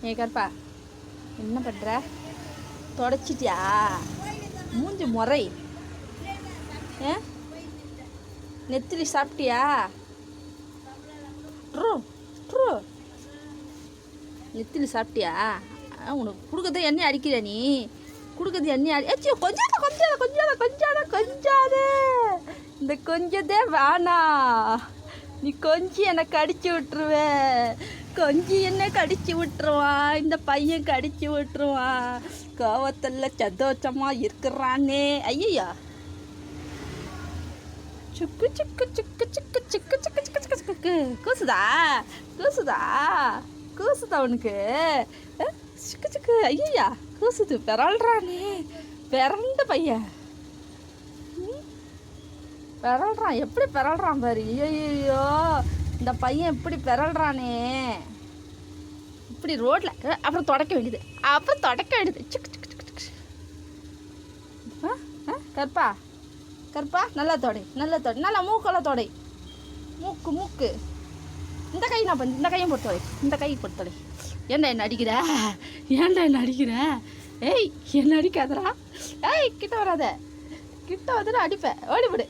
ஏ கருப்பா, என்ன பண்ணுற? தொடச்சிட்டியா? மூஞ்சி முறை. ஏ, நெத்திலி சாப்பிட்டியா? ட்ரூ ட்ரூ நெத்திலி சாப்பிட்டியா? உனக்கு கொடுக்கறத எண்ணெய் அடிக்கிற நீ. கொடுக்கறது எண்ணெய் அடி. கொஞ்சாத கொஞ்சாத கொஞ்சாத கொஞ்சாத கொஞ்சாத இந்த கொஞ்சதே வேணா. நீ கொஞ்சம் என்னை கடிச்சு விட்டுருவ. கொஞ்சம் என்ன கடிச்சு விட்டுருவான். இந்த பையன் கடிச்சு விட்டுருவான். கோவத்தில் சந்தோஷமாக இருக்கிறானே. ஐயா, சுக்கு சுக்கு சுக்கு சுக்கு சுக்கு சுக்கு சுக்கு சுக்கு சுக்கு கூசுதா? கூசுதா? கூசுதா உனக்கு? சுக்கு சுக்கு. ஐயா, கூசுது. பிறல்றானே. பிறந்த பையன் பிறல்றான். எப்படி பிறல்றான் பாரு. ஐயோ, இந்த பையன் எப்படி பிறல்றானே. இப்படி ரோட்டில் அப்புறம் தொடக்க வேண்டியது. அப்புறம் தொடக்க வேண்டியது. சுக்கு சுக்கு சுக்கு சுக்கு. கற்பா கற்பா, நல்லா தொடை, நல்லா தொடை, நல்லா மூக்கெல்லாம் தொடை. மூக்கு மூக்கு. இந்த கை நான் பண்ணி, இந்த கையும் போட்டு தொடை, இந்த கை போட்டு தொடை. ஏன்டா என்ன அடிக்கிற? ஏன்டா என்ன அடிக்கிற? ஏய், என்ன அடிக்காதரா. ஏய், கிட்ட வராத. கிட்ட வந்துட்டு அடிப்பேன். ஓடிவிடு.